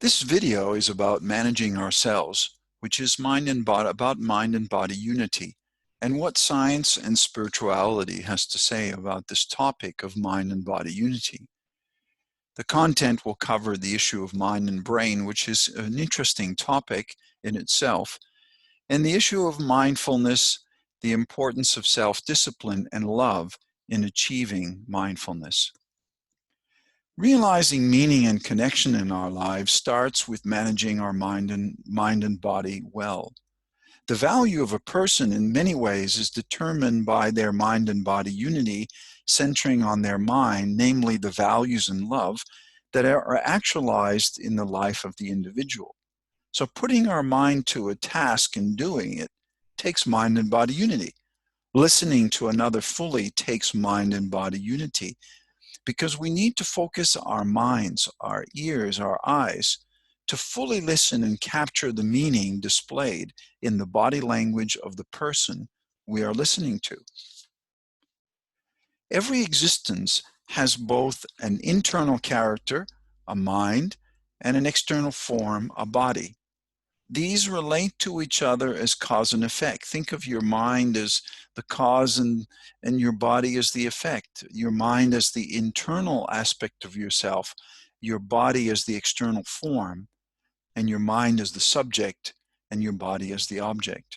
This video is about managing ourselves, which is about mind and body unity, and what science and spirituality has to say about this topic of mind and body unity. The content will cover the issue of mind and brain, which is an interesting topic in itself, and the issue of mindfulness, the importance of self-discipline and love in achieving mindfulness. Realizing meaning and connection in our lives starts with managing our mind and body well. The value of a person in many ways is determined by their mind and body unity, centering on their mind, namely the values and love that are actualized in the life of the individual. So putting our mind to a task and doing it takes mind and body unity. Listening to another fully takes mind and body unity, because we need to focus our minds, our ears, our eyes to fully listen and capture the meaning displayed in the body language of the person we are listening to. Every existence has both an internal character, a mind, and an external form, a body. These relate to each other as cause and effect. Think of your mind as the cause and your body as the effect. Your mind as the internal aspect of yourself, your body as the external form, and your mind as the subject, and your body as the object.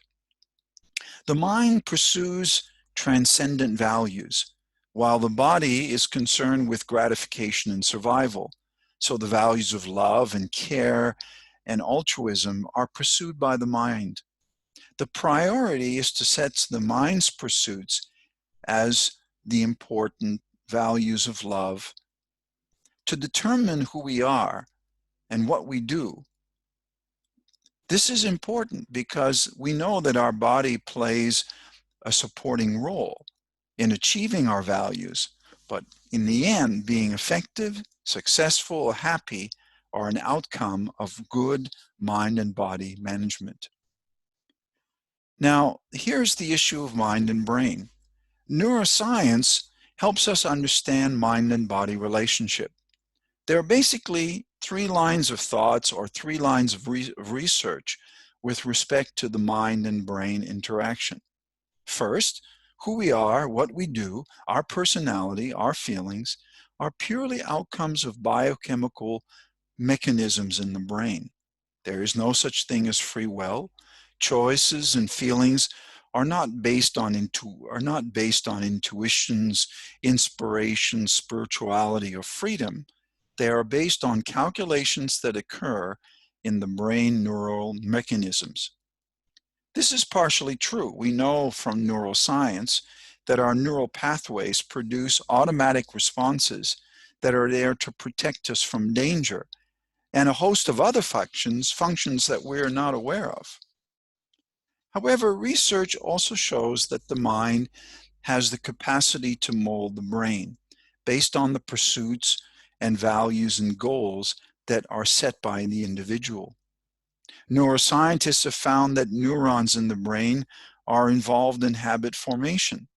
The mind pursues transcendent values, while the body is concerned with gratification and survival. So the values of love and care and altruism are pursued by the mind. The priority is to set the mind's pursuits as the important values of love, to determine who we are and what we do. This is important because we know that our body plays a supporting role in achieving our values, but in the end, being effective, successful, happy are an outcome of good mind and body management. Now, here's the issue of mind and brain. Neuroscience helps us understand mind and body relationship. There are basically three lines of thoughts or three lines of research with respect to the mind and brain interaction. First, who we are, what we do, our personality, our feelings, are purely outcomes of biochemical mechanisms in the brain. There is no such thing as free will. Choices and feelings are not based on intuitions, inspiration, spirituality, or freedom. They are based on calculations that occur in the brain neural mechanisms. This is partially true. We know from neuroscience that our neural pathways produce automatic responses that are there to protect us from danger, and a host of other functions that we're not aware of. However, research also shows that the mind has the capacity to mold the brain based on the pursuits and values and goals that are set by the individual. Neuroscientists have found that neurons in the brain are involved in habit formation.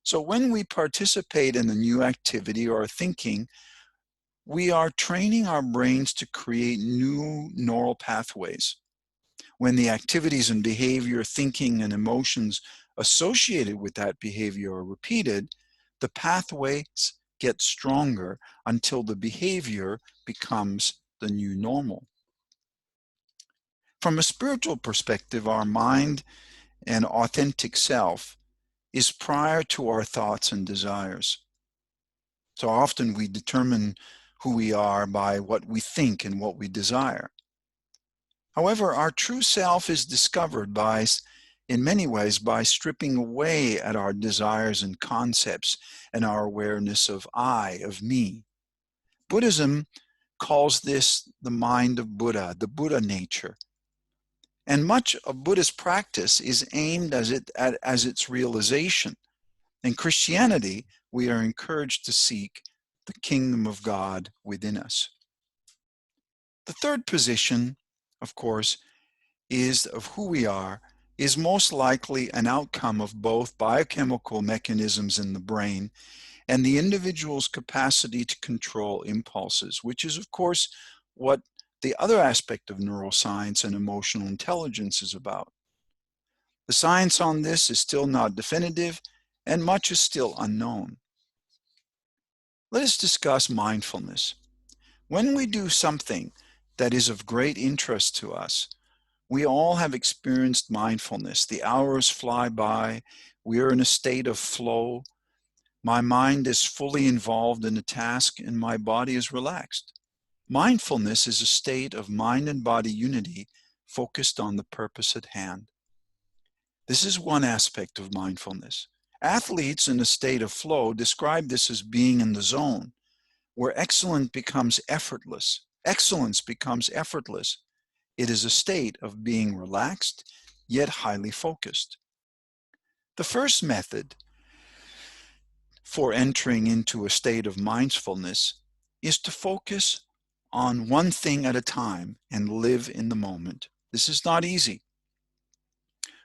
So when we participate in a new activity or thinking, we are training our brains to create new neural pathways. When the activities and behavior, thinking, and emotions associated with that behavior are repeated, the pathways get stronger until the behavior becomes the new normal. From a spiritual perspective, our mind and authentic self is prior to our thoughts and desires. So often we determine who we are by what we think and what we desire. However, our true self is discovered in many ways by stripping away at our desires and concepts and our awareness of I, of me. Buddhism calls this the mind of Buddha, the Buddha nature. And much of Buddha's practice is aimed as its realization. In Christianity, we are encouraged to seek the kingdom of God within us. The third position, of course, is of who we are, is most likely an outcome of both biochemical mechanisms in the brain and the individual's capacity to control impulses, which is, of course, what the other aspect of neuroscience and emotional intelligence is about. The science on this is still not definitive, and much is still unknown. Let us discuss mindfulness. When we do something that is of great interest to us, we all have experienced mindfulness. The hours fly by. We are in a state of flow. My mind is fully involved in a task and my body is relaxed. Mindfulness is a state of mind and body unity focused on the purpose at hand. This is one aspect of mindfulness. Athletes in a state of flow describe this as being in the zone, where excellence becomes effortless. Excellence becomes effortless. It is a state of being relaxed, yet highly focused. The first method for entering into a state of mindfulness is to focus on one thing at a time and live in the moment. This is not easy.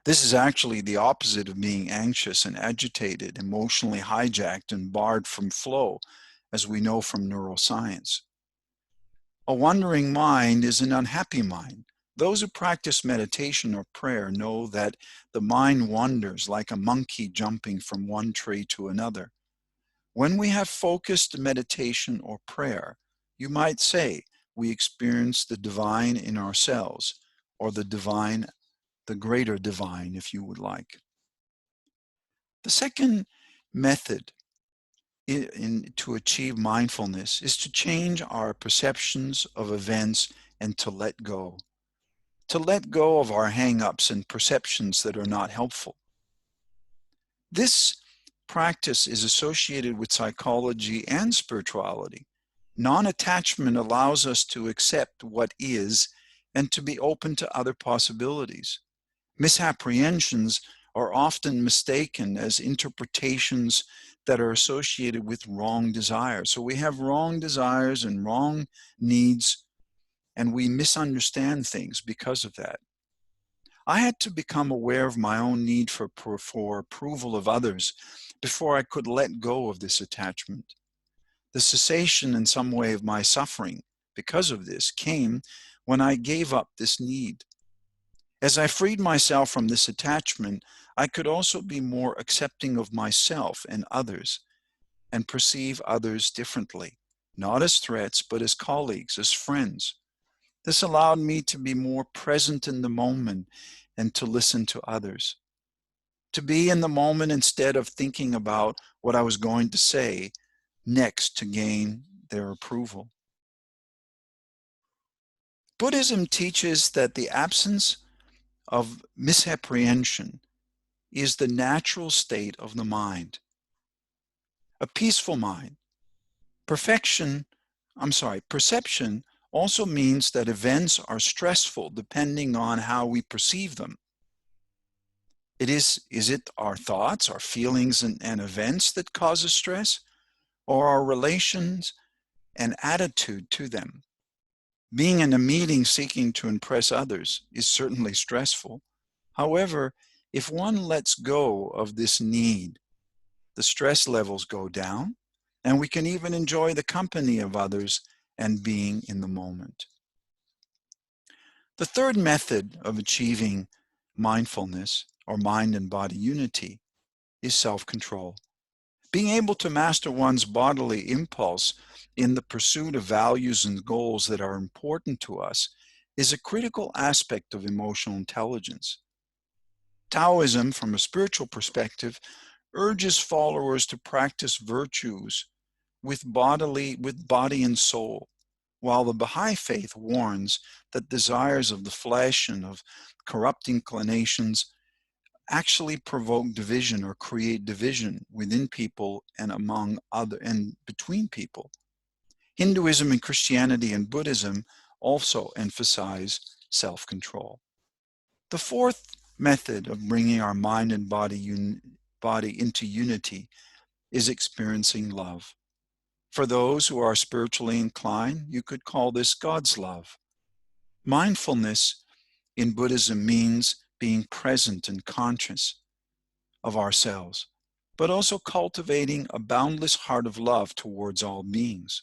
This is actually the opposite of being anxious and agitated, emotionally hijacked and barred from flow, as we know from neuroscience. A wandering mind is an unhappy mind. Those who practice meditation or prayer know that the mind wanders like a monkey jumping from one tree to another. When we have focused meditation or prayer, you might say we experience the divine in ourselves, or the divine, the greater divine, if you would like. The second method to achieve mindfulness is to change our perceptions of events and to let go. To let go of our hang-ups and perceptions that are not helpful. This practice is associated with psychology and spirituality. Non-attachment allows us to accept what is and to be open to other possibilities. Misapprehensions are often mistaken as interpretations that are associated with wrong desires. So we have wrong desires and wrong needs, and we misunderstand things because of that. I had to become aware of my own need for approval of others before I could let go of this attachment. The cessation in some way of my suffering because of this came when I gave up this need. As I freed myself from this attachment, I could also be more accepting of myself and others and perceive others differently, not as threats, but as colleagues, as friends. This allowed me to be more present in the moment and to listen to others. To be in the moment instead of thinking about what I was going to say next to gain their approval. Buddhism teaches that the absence of misapprehension is the natural state of the mind. A peaceful mind. Perception also means that events are stressful depending on how we perceive them. Is it our thoughts, our feelings and events that causes stress, or our relations and attitude to them? Being in a meeting seeking to impress others is certainly stressful. However, if one lets go of this need, the stress levels go down, and we can even enjoy the company of others and being in the moment. The third method of achieving mindfulness, or mind and body unity, is self-control. Being able to master one's bodily impulse in the pursuit of values and goals that are important to us is a critical aspect of emotional intelligence. Taoism, from a spiritual perspective, urges followers to practice virtues with body and soul, while the Baha'i faith warns that desires of the flesh and of corrupt inclinations actually provoke division or create division within people and between people. Hinduism and Christianity and Buddhism also emphasize self-control. The fourth method of bringing our mind and body into unity is experiencing love. For those who are spiritually inclined, you could call this God's love. Mindfulness in Buddhism means being present and conscious of ourselves, but also cultivating a boundless heart of love towards all beings.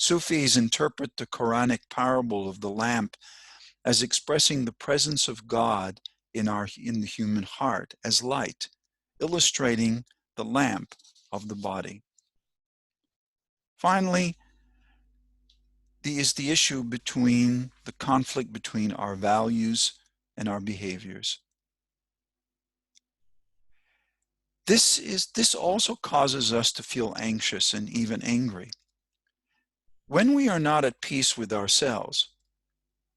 Sufis interpret the Quranic parable of the lamp as expressing the presence of God in the human heart as light, illustrating the lamp of the body. Finally, is the issue between the conflict between our values and our behaviors. This also causes us to feel anxious and even angry. When we are not at peace with ourselves,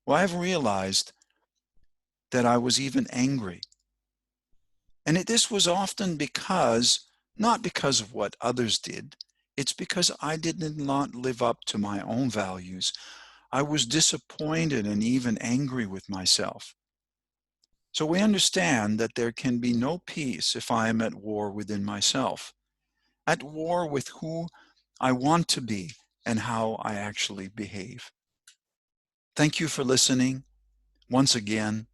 well, I've realized that I was even angry. And this was often not because of what others did, it's because I did not live up to my own values. I was disappointed and even angry with myself. So we understand that there can be no peace if I am at war within myself, at war with who I want to be and how I actually behave. Thank you for listening. Once again,